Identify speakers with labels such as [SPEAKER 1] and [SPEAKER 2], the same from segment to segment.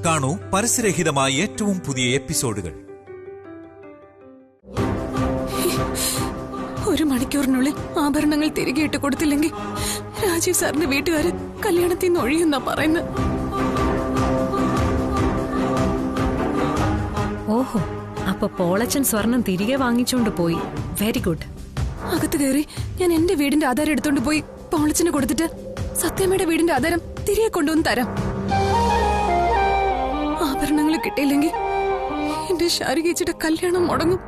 [SPEAKER 1] കാണൂ പരസ്യരഹിതമായ ഏറ്റവും പുതിയ എപ്പിസോഡുകൾ.
[SPEAKER 2] 1 മണിക്കൂറിനുള്ളിൽ ആഭരണങ്ങൾ തിരികെ ഇട്ട് കൊടുത്തില്ലെങ്കിൽ രാജീവ് സാറിന്റെ വീട്ടുകാര് കല്യാണത്തിൽ നിന്ന് ഒഴിയുന്നാ പറയുന്നത്.
[SPEAKER 3] ഓഹോ, അപ്പൊ പോളച്ചൻ സ്വർണം തിരികെ വാങ്ങിച്ചോണ്ട് പോയി. Very good.
[SPEAKER 2] അകത്ത് കയറി ഞാൻ എന്റെ വീടിന്റെ ആധാരം എടുത്തോണ്ട് പോയി പോളച്ചന് കൊടുത്തിട്ട് സത്യമ്മയുടെ വീടിന്റെ ആധാരം തിരികെ കൊണ്ടുവന്ന് തരാം. ആഭരണങ്ങൾ കിട്ടിയില്ലെങ്കിൽ എന്റെ ശാരികേച്ചിയുടെ കല്യാണം മുടങ്ങും.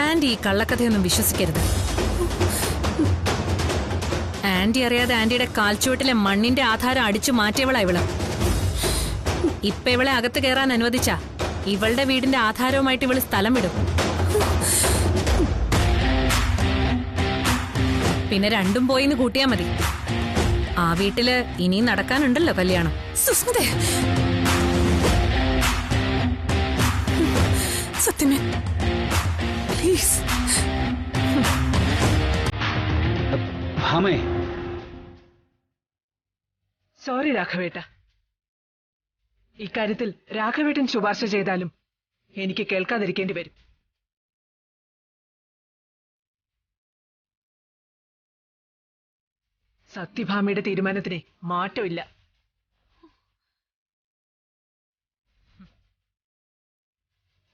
[SPEAKER 3] ആന്റി ഈ കള്ളക്കഥയൊന്നും വിശ്വസിക്കരുത്. ആന്റി അറിയാതെ ആന്റിയുടെ കാൽച്ചുവട്ടിലെ മണ്ണിന്റെ ആധാരം അടിച്ചു മാറ്റിയവളാ ഇവള്. ഇപ്പൊ ഇവളെ അകത്ത് കയറാൻ അനുവദിച്ചാ ഇവളുടെ വീടിന്റെ ആധാരവുമായിട്ട് ഇവള് സ്ഥലം വിടും. പിന്നെ രണ്ടും പോയിന്ന് കൂട്ടിയാ മതി. ആ വീട്ടില് ഇനിയും നടക്കാനുണ്ടല്ലോ കല്യാണം.
[SPEAKER 2] സുസ്മിതേ, സത്യമേ പ്ലീസ്.
[SPEAKER 4] സോറി രാഘവേട്ട, ഇക്കാര്യത്തിൽ രാഘവേട്ടൻ ശുപാർശ ചെയ്താലും എനിക്ക് കേൾക്കാതിരിക്കേണ്ടി വരും. സത്യഭാമയുടെ തീരുമാനത്തിന് മാറ്റമില്ല.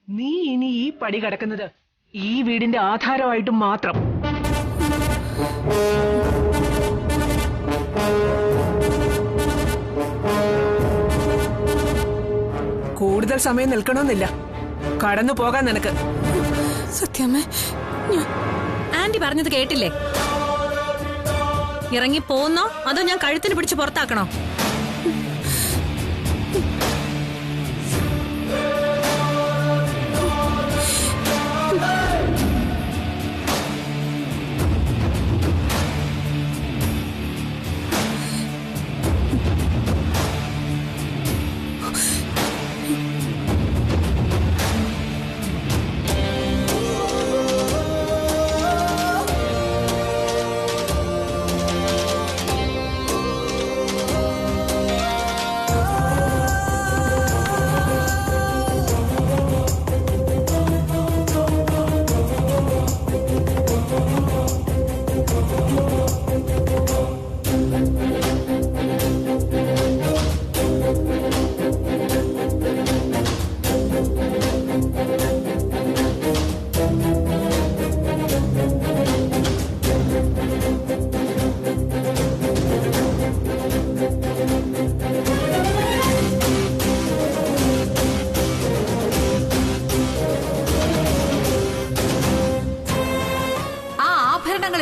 [SPEAKER 4] നീ ഇനി ഈ പടി കടക്കുന്നത് ഈ വീടിന്റെ ആധാരമായിട്ടും മാത്രം. കൂടുതൽ സമയം നിൽക്കണമെന്നില്ല, കടന്നു പോകാൻ നിനക്ക്.
[SPEAKER 2] സത്യമേ,
[SPEAKER 3] ആന്റി പറഞ്ഞത് കേട്ടില്ലേ? ഇറങ്ങി പോന്നോ അതോ ഞാൻ കഴുത്തിന് പിടിച്ച് പുറത്താക്കണോ?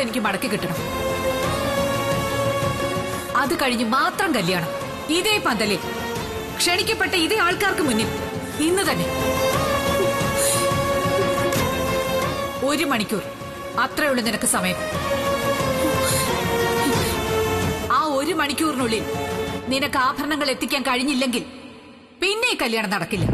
[SPEAKER 5] എനിക്ക് മടക്കി കിട്ടണം. അത് കഴിഞ്ഞ് മാത്രം കല്യാണം. ഇതേ പന്തലിൽ ക്ഷണിക്കപ്പെട്ട ഇതേ ആൾക്കാർക്ക് മുന്നിൽ ഇന്ന് തന്നെ. 1 മണിക്കൂർ അത്രയുള്ളൂ നിനക്ക് സമയം. ആ 1 മണിക്കൂറിനുള്ളിൽ നിനക്ക് ആഭരണങ്ങൾ എത്തിക്കാൻ കഴിഞ്ഞില്ലെങ്കിൽ പിന്നെ ഈ കല്യാണം നടക്കില്ല.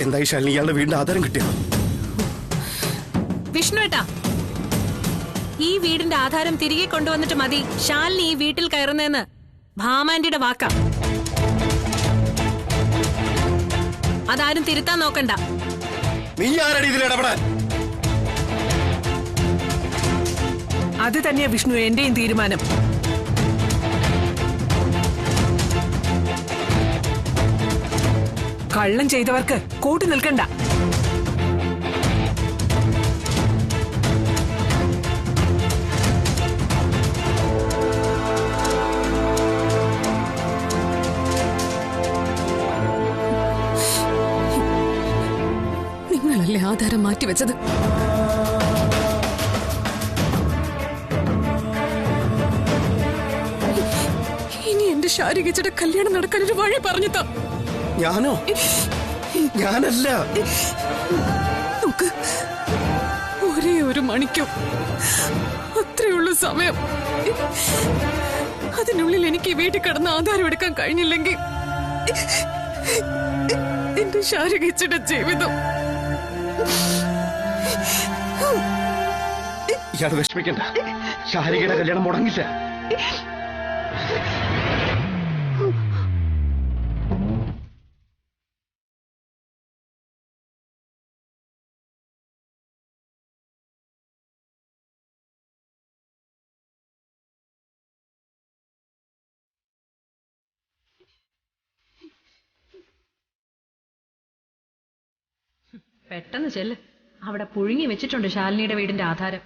[SPEAKER 6] എന്തായി ശാലിനി, ഇയാളുടെ വീടിന്റെ ആധാരം കിട്ടിയോ?
[SPEAKER 3] വിഷ്ണുവേട്ടാ, ഈ വീടിന്റെ ആധാരം തിരികെ കൊണ്ടുവന്നിട്ട് മതി ശാലിനി ഈ വീട്ടിൽ കയറുന്നതെന്ന് ഭാമാന്റിയുടെ വാക്കാ. അതാരും തിരുത്താൻ നോക്കണ്ട.
[SPEAKER 6] നീ ആരടി ഇതിൽ ഇടപെടാൻ?
[SPEAKER 4] അത് തന്നെയാ വിഷ്ണു എന്റെയും തീരുമാനം. കള്ളം ചെയ്തവർക്ക് കൂട്ടു നിൽക്കണ്ട.
[SPEAKER 2] ഞാനല്ലേ ആധാരം മാറ്റിവെച്ചത്. ഇനി എന്റെ ശാരികയുടെ കല്യാണം നടക്കാൻ ഒരു വഴി പറഞ്ഞു താ.
[SPEAKER 6] ഞാനോ? ഞാനല്ല.
[SPEAKER 2] നോക്ക്, ഒരേ ഒരു മണിക്കൂർ അത്രയുള്ള സമയം. അതിനുള്ളിൽ എനിക്ക് വീട്ടിൽ കിടന്ന് ആധാരം എടുക്കാൻ കഴിഞ്ഞില്ലെങ്കിൽ എന്റെ ശാരികയുടെ ജീവിതം.
[SPEAKER 6] ഇയാൾ വിഷമിക്കണ്ട, ശാരികയുടെ കല്യാണം മുടങ്ങില്ല.
[SPEAKER 3] പെട്ടെന്ന് ചെല്ല്. അവിടെ പുഴുങ്ങി വെച്ചിട്ടുണ്ട് ശാലിനിയുടെ വീടിന്റെ ആധാരം.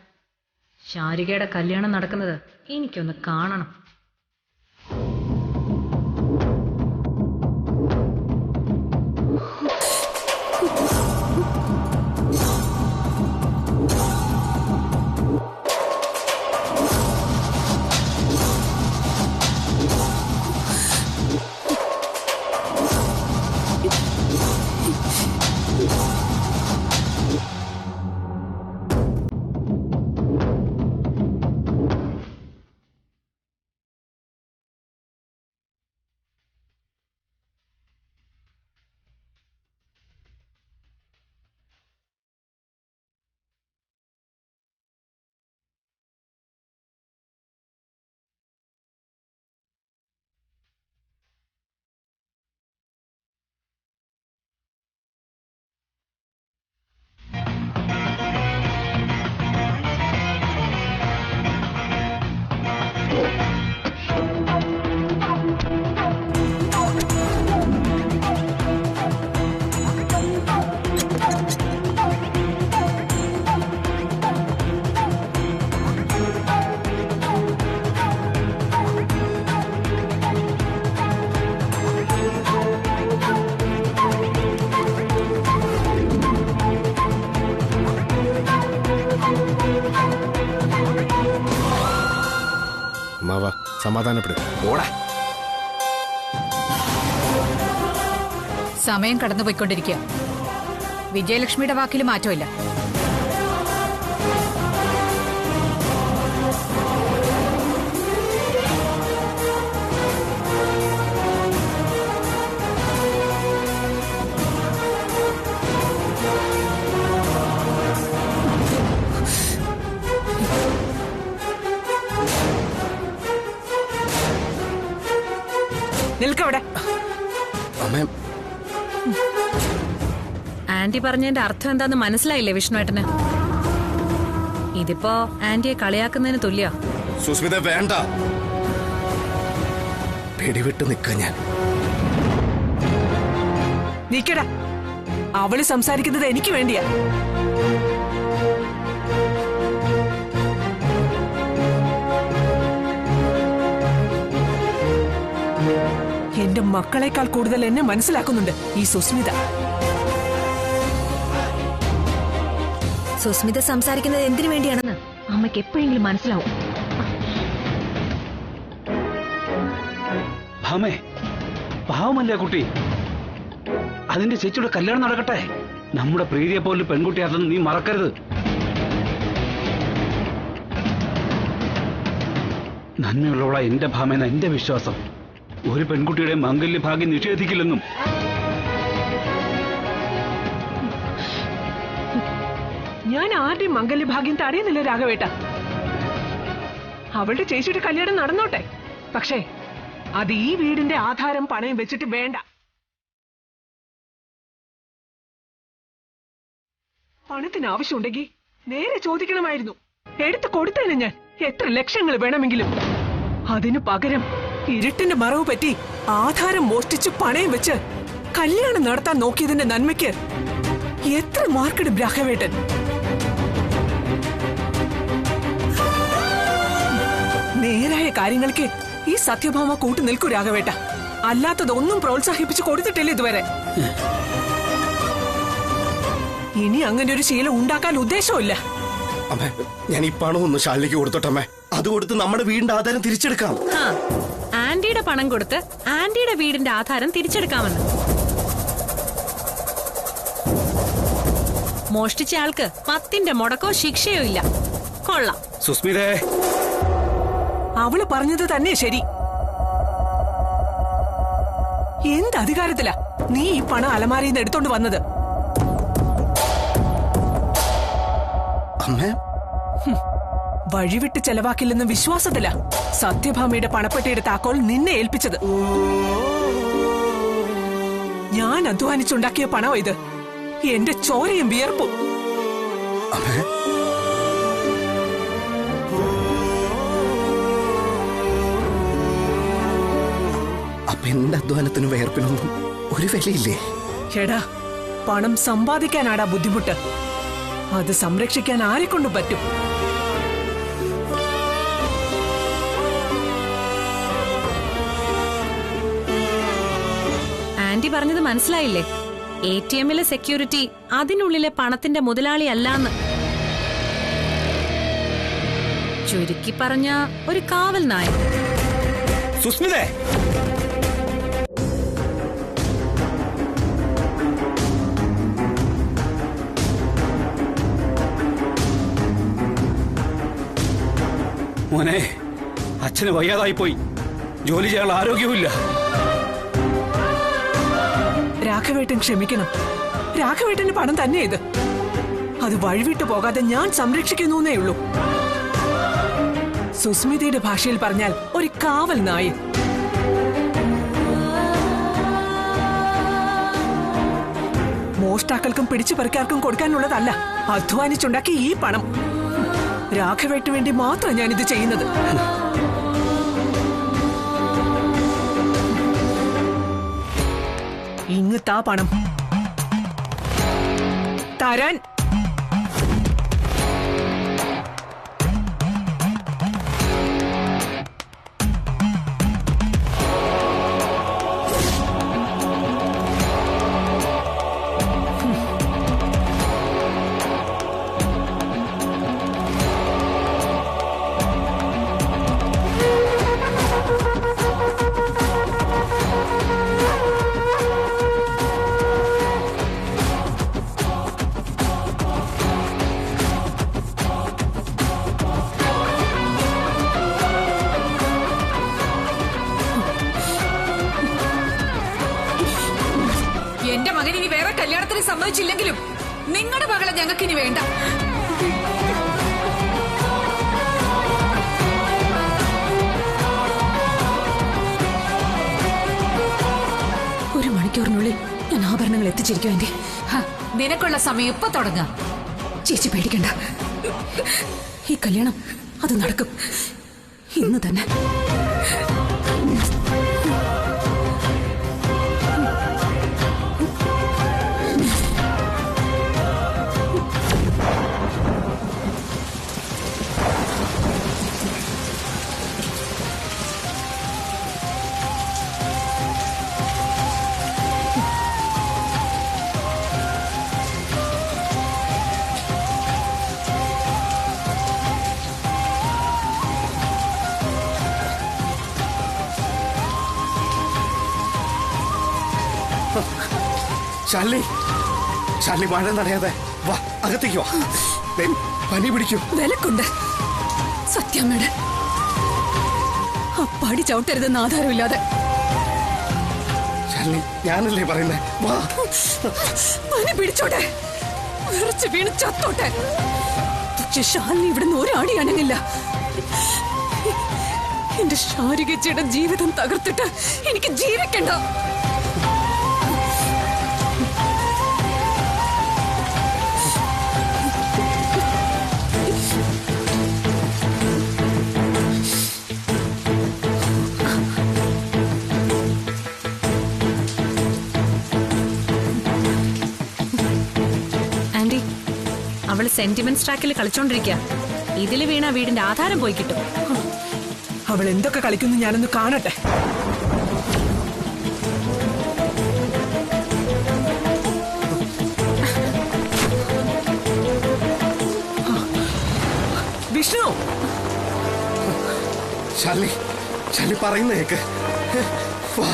[SPEAKER 3] ശാരികയുടെ കല്യാണം നടക്കുന്നത് എനിക്കൊന്ന് കാണണം.
[SPEAKER 6] സമാധാനപ്പെടും.
[SPEAKER 5] സമയം കടന്നുപോയിക്കൊണ്ടിരിക്കുക. വിജയലക്ഷ്മിയുടെ വാക്കിൽ മാറ്റമില്ല.
[SPEAKER 4] നിൽക്കവിടെ.
[SPEAKER 3] ആന്റി പറഞ്ഞതിന്റെ അർത്ഥം എന്താന്ന് മനസ്സിലായില്ലേ വിഷ്ണുവേട്ടന്? ഇതിപ്പോ ആന്റിയെ കളിയാക്കുന്നതിന് തുല്യ.
[SPEAKER 6] സുസ്മിത വേണ്ട, പിടിവിട്ട് നിൽക്കാൻ ഞാൻ.
[SPEAKER 4] നീക്കടാ, അവള് സംസാരിക്കുന്നത് എനിക്ക് വേണ്ടിയാ. എന്റെ മക്കളെക്കാൾ കൂടുതൽ എന്നെ മനസ്സിലാക്കുന്നുണ്ട് ഈ സുസ്മിത.
[SPEAKER 2] സുസ്മിത സംസാരിക്കുന്നത് എന്തിനു വേണ്ടിയാണെന്ന് അമ്മയ്ക്ക് എപ്പോഴെങ്കിലും മനസ്സിലാവും.
[SPEAKER 7] ഭാമേ, പാവമല്ലേ കുട്ടി? അതിന്റെ ചേച്ചിയുടെ കല്യാണം നടക്കട്ടെ. നമ്മുടെ പ്രീതിയെ പോലെ പെൺകുട്ടിയാണെന്ന് നീ മറക്കരുത്. നന്മയുള്ളവളാ എന്റെ ഭാമേന എന്റെ വിശ്വാസം. ഒരു പെൺകുട്ടിയുടെ മംഗല്യഭാഗ്യം നിഷേധിക്കില്ലെന്നും.
[SPEAKER 4] ഞാൻ ആരുടെയും മംഗല്യഭാഗ്യം തടയുന്നില്ല രാഘവേട്ട. അവളുടെ ചേച്ചിയുടെ കല്യാണം നടന്നോട്ടെ. പക്ഷേ അത് ഈ വീടിന്റെ ആധാരം പണയം വെച്ചിട്ട് വേണ്ട. പണത്തിന് ആവശ്യമുണ്ടെങ്കിൽ നേരെ ചോദിക്കണമായിരുന്നു. എടുത്തു കൊടുത്തേനെ ഞാൻ, എത്ര ലക്ഷങ്ങൾ വേണമെങ്കിലും. അതിനു പകരം ഇരുട്ടിന്റെ മറവ് പറ്റി ആധാരം മോഷ്ടിച്ച് പണയം വെച്ച് കല്യാണം നടത്താൻ നോക്കിയതിന്റെ നന്മയ്ക്ക് എത്ര മാർക്കിടും രാഘവേട്ടൻ? നേരായ കാര്യങ്ങൾക്ക് ഈ സത്യഭാമ കൂട്ടു നിൽക്കൂ രാഘവേട്ട. അല്ലാത്തതൊന്നും പ്രോത്സാഹിപ്പിച്ചു കൊടുത്തിട്ടില്ല ഇതുവരെ. ഇനി അങ്ങനെ ഒരു ശീലം ഉണ്ടാക്കാൻ ഉദ്ദേശമില്ല.
[SPEAKER 6] അമ്മേ, ഞാൻ ഈ പണം ഒന്ന് ശാലിനിക്ക് കൊടുത്തോട്ടമ്മേ. അത് കൊടുത്ത് നമ്മുടെ വീടിന്റെ ആധാരം തിരിച്ചെടുക്കാം.
[SPEAKER 3] ആ, ആന്റിയുടെ പണം കൊടുത്ത് ആന്റിയുടെ വീടിന്റെ ആധാരം തിരിച്ചെടുക്കാമെന്ന്. മോഷ്ടിച്ച ആൾക്ക് 10ന്റെ മുടക്കോ ശിക്ഷയോ ഇല്ല. കൊള്ളാം.
[SPEAKER 7] സുസ്മിതേ,
[SPEAKER 4] അവള് പറഞ്ഞത് തന്നെ ശരി. എന്ത് അധികാരത്തിലാ നീ ഈ പണം അലമാരിയിൽ നിന്ന് എടുത്തോണ്ട് വന്നത്?
[SPEAKER 6] അമ്മേ,
[SPEAKER 4] വഴിവിട്ട് ചെലവാക്കില്ലെന്ന് വിശ്വാസത്തില സത്യഭാമയുടെ പണപ്പെട്ടിയുടെ താക്കോൽ നിന്നെ ഏൽപ്പിച്ചത്. ഞാൻ അധ്വാനിച്ചുണ്ടാക്കിയ പണം ഇത്. എന്റെ ചോരയും വിയർപ്പും.
[SPEAKER 6] അമ്മേ, അപ്പൊ എന്റെ അധ്വാനത്തിനും വേർപ്പിനൊന്നും ഒരു വിലയില്ലേ?
[SPEAKER 4] എടാ, പണം സമ്പാദിക്കാനാടാ ബുദ്ധിമുട്ട്. അത് സംരക്ഷിക്കാൻ ആരെക്കൊണ്ടും പറ്റും.
[SPEAKER 3] ആന്റി പറഞ്ഞത് മനസ്സിലായില്ലേ? ATM-ലെ സെക്യൂരിറ്റി അതിനുള്ളിലെ പണത്തിന്റെ മുതലാളി അല്ലാന്ന്. ചുരുക്കി പറഞ്ഞ ഒരു കാവൽ നായ.
[SPEAKER 7] സുസ്മിതേ, മോനെ, അച്ഛന് വയ്യാതായി പോയി. ജോലി ചെയ്യാനുള്ള ആരോഗ്യവുമില്ല.
[SPEAKER 4] രാഘവേട്ടൻ ക്ഷമിക്കണം. രാഘവേട്ടന്റെ പണം തന്നെ ഇത്. അത് വഴിവിട്ടു പോകാതെ ഞാൻ സംരക്ഷിക്കുന്നേ ഉള്ളൂ. സുസ്മിതയുടെ ഭാഷയിൽ പറഞ്ഞാൽ ഒരു കാവൽ നായ. മോഷ്ടാക്കൾക്കും പിടിച്ചു പറിക്കാർക്കും കൊടുക്കാനുള്ളതല്ല അധ്വാനിച്ചുണ്ടാക്കി ഈ പണം. രാഘവേട്ടന് വേണ്ടി മാത്രം ഞാനിത് ചെയ്യുന്നത്. ഇങ്ങത്താ പണം തരാൻ.
[SPEAKER 5] എന്റെ മകൻ ഇനി വേറെ കല്യാണത്തിന് സമ്മതിച്ചില്ലെങ്കിലും നിങ്ങളുടെ മകളെ ഞങ്ങൾക്കിനി വേണ്ട.
[SPEAKER 2] ഒരു മണിക്കൂറിനുള്ളിൽ ഞാൻ ആഭരണങ്ങൾ എത്തിച്ചിരിക്കും ആന്റി.
[SPEAKER 5] നിനക്കുള്ള സമയം ഇപ്പൊ തുടങ്ങാം.
[SPEAKER 2] ചേച്ചി പേടിക്കണ്ട. ഈ കല്യാണം അത് നടക്കും ഇന്ന് തന്നെ.
[SPEAKER 6] ശാലിനി, ശാലിനി, മഴ തടയാതെ വാ, അകത്തേക്ക് വാ. ദേ, പനി പിടിക്കും.
[SPEAKER 2] വിലക്കുണ്ട് സത്യാമ്മയുടെ. ആ പടി ചവിട്ടരുതെന്ന് ആധാരമില്ലാതെ.
[SPEAKER 6] ശാലിനി, ഞാനല്ലേ പറയുന്നേ, വാ.
[SPEAKER 2] പനി പിടിച്ചോട്ടെ, വിറച്ച് വീണ് ചത്തോട്ടെ. പക്ഷെ ശാലിനി ഇവിടുന്ന് ഒരാടി അനങ്ങില്ല. എന്റെ ശാരികച്ചയുടെ ജീവിതം തകർത്തിട്ട് എനിക്ക് ജീവിക്കണ്ട.
[SPEAKER 3] ആന്റി, അവള് സെന്റിമെന്റ്സ് ട്രാക്കിൽ കളിച്ചോണ്ടിരിക്കുക. ഇതില് വീണ വീടിന്റെ ആധാരം പോയി കിട്ടും.
[SPEAKER 4] അവൾ എന്തൊക്കെ കളിക്കുന്നു ഞാനൊന്ന് കാണട്ടെ.
[SPEAKER 6] ശാലിനി ശാലിനി പറയുന്ന കേക്ക്. വാ.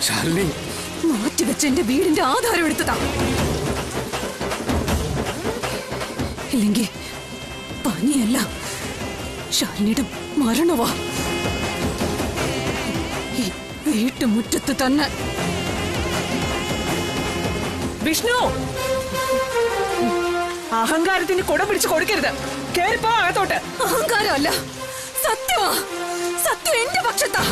[SPEAKER 6] ശാലിനി
[SPEAKER 2] മാറ്റിവെച്ച് എന്റെ വീടിന്റെ ആധാരം എടുത്തതാ. ഇല്ലെങ്കിൽ പനിയല്ല, ശാലിനിയുടെ മരണവാ. ഈ വീട്ടുമുറ്റത്ത് തന്നെ.
[SPEAKER 4] വിഷ്ണു, അഹങ്കാരത്തിന് കുട പിടിച്ച് കൊടുക്കരുത്. കേറിപ്പോ അകത്തോട്ട്.
[SPEAKER 2] അഹങ്കാരമല്ല, സത്യമാ. സത്യം എന്റെ പക്ഷത്താ.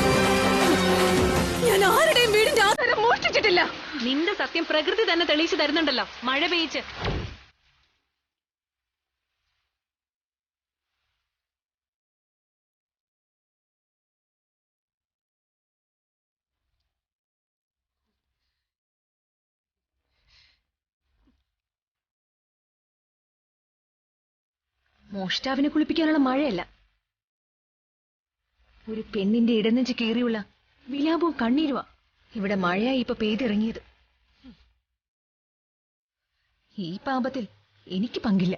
[SPEAKER 2] ഞാൻ ആരുടെയും വീടിന്റെ ആധാരം മോഷ്ടിച്ചിട്ടില്ല.
[SPEAKER 3] നിന്റെ സത്യം പ്രകൃതി തന്നെ തെളിയിച്ചു തരുന്നുണ്ടല്ലോ, മഴ പെയ്ച്ച്.
[SPEAKER 2] മോഷ്ടാവിനെ കുളിപ്പിക്കാനുള്ള മഴയല്ല, ഒരു പെണ്ണിന്റെ ഇടനെഞ്ച് കീറിയുള്ള വിലാപവും കണ്ണീരുവാ ഇവിടെ മഴയായി ഇപ്പൊ പെയ്തിറങ്ങിയത്. ഈ പാപത്തിൽ എനിക്ക് പങ്കില്ല.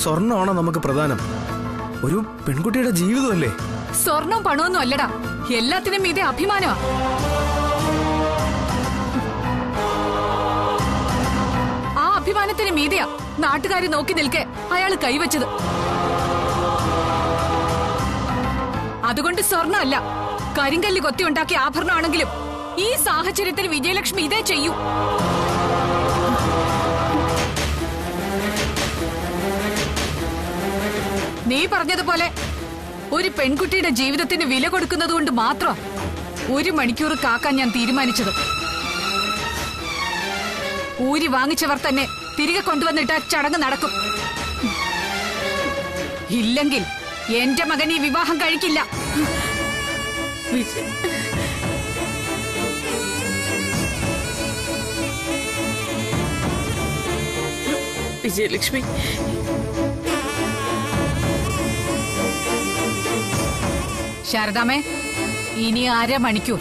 [SPEAKER 8] സ്വർണ്ണമാണോ നമുക്ക് പ്രധാനം? ഒരു പെൺകുട്ടിയുടെ ജീവിതമല്ലേ.
[SPEAKER 5] സ്വർണവും പണമൊന്നും അല്ലടാ, എല്ലാത്തിനും മീതെ അഭിമാനമാ. ആ അഭിമാനത്തിന് മീതെയാ നാട്ടുകാരെ നോക്കി നിൽക്കെ അയാൾ കൈവച്ചത്. അതുകൊണ്ട് സ്വർണ്ണമല്ല, കരിങ്കല്ല് കൊത്തി ഉണ്ടാക്കിയ ആഭരണമാണെങ്കിലും ഈ സാഹചര്യത്തിൽ വിജയലക്ഷ്മി ഇതേ ചെയ്യൂ. നീ പറഞ്ഞതുപോലെ ഒരു പെൺകുട്ടിയുടെ ജീവിതത്തിന് വില കൊടുക്കുന്നത് കൊണ്ട് മാത്രം 1 മണിക്കൂർ കാക്കാൻ ഞാൻ തീരുമാനിച്ചത്. ഊരി വാങ്ങിച്ചവർ തന്നെ തിരികെ കൊണ്ടുവന്നിട്ട് ചടങ്ങ് നടക്കും. ഇല്ലെങ്കിൽ എന്റെ മകൻ ഈ വിവാഹം കഴിക്കില്ല.
[SPEAKER 4] വിജയലക്ഷ്മി,
[SPEAKER 5] ശാരദാമേ, ഇനി 1/2 മണിക്കൂർ.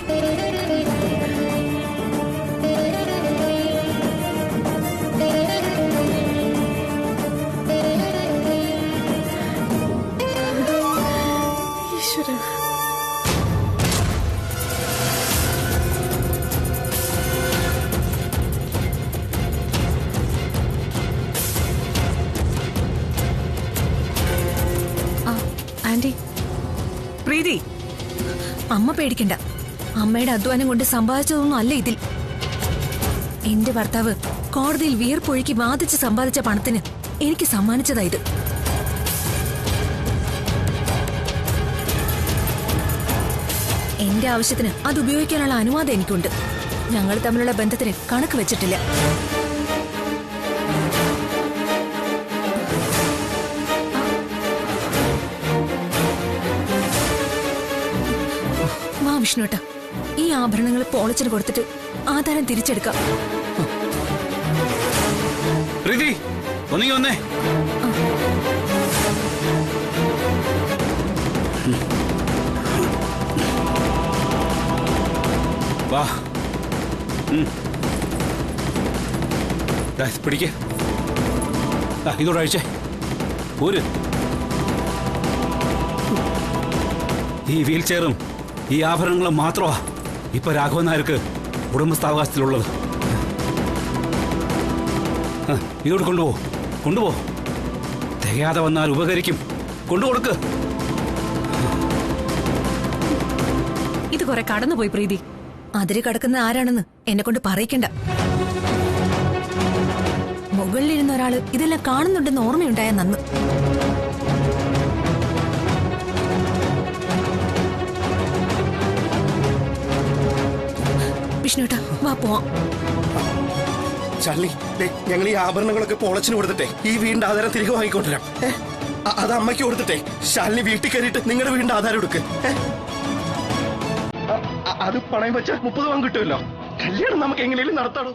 [SPEAKER 2] ആന്റി,
[SPEAKER 4] പ്രീതി,
[SPEAKER 2] അമ്മ പേടിക്കണ്ട. അമ്മയുടെ അധ്വാനം കൊണ്ട് സമ്പാദിച്ചതൊന്നും അല്ല ഇതിൽ. എന്റെ ഭർത്താവ് കോടതിയിൽ വിയർപ്പൊഴുക്കി വാദിച്ച് സമ്പാദിച്ച പണത്തിന് എനിക്ക് സമ്മാനിച്ചതാ ഇത്. എന്റെ ആവശ്യത്തിന് അത് ഉപയോഗിക്കാനുള്ള അനുവാദം എനിക്കുണ്ട്. ഞങ്ങൾ തമ്മിലുള്ള ബന്ധത്തിന് കണക്ക് വെച്ചിട്ടില്ല. വാ വിഷ്ണുട്ട, ഈ ആഭരണങ്ങൾ പോളിച്ചിന് കൊടുത്തിട്ട് ആധാരം തിരിച്ചെടുക്കാം.
[SPEAKER 7] പ്രീതി, ഒന്നീ വന്നേ. വാ, പിടിക്ക. ഇതോടെ അഴിച്ചേ. പോര്. ഈ വീൽ ചെയറും ഈ ആഭരണങ്ങളും മാത്രമാ ഇപ്പൊ രാഘവൻ നായർക്ക് ഉടമസ്ഥാവകാശത്തിലുള്ളത്. ഇതോട് കൊണ്ടുപോ. തികയാതെ വന്നാൽ ഉപകരിക്കും. കൊണ്ടുകൊടുക്ക്.
[SPEAKER 2] ഇത് കുറെ കടന്നുപോയി പ്രീതി. അതിര് കടക്കുന്ന ആരാണെന്ന് എന്നെ കൊണ്ട് പറയിക്കണ്ട. ഒരാള് ഇതെല്ലാം കാണുന്നുണ്ടെന്ന് ഓർമ്മയുണ്ടായ നന്ന്. വിഷ്ണുട്ടാ വാ പോവാം.
[SPEAKER 6] ശാലിനി, ഞങ്ങൾ ഈ ആഭരണങ്ങളൊക്കെ പൊളച്ചിന് കൊടുത്തിട്ടേ ഈ വീടിന്റെ ആധാരം തിരികെ വാങ്ങിക്കൊണ്ടുവരാം. അത് അമ്മയ്ക്ക് കൊടുത്തിട്ടേ ശാലിനി വീട്ടിൽ കയറിയിട്ട് നിങ്ങളുടെ വീടിന്റെ ആധാരം എടുക്ക്. അത് പണയം വെച്ച 30 പവൻ കിട്ടുമല്ലോ. കല്യാണം നമുക്ക് എങ്ങനെയും നടത്താണോ?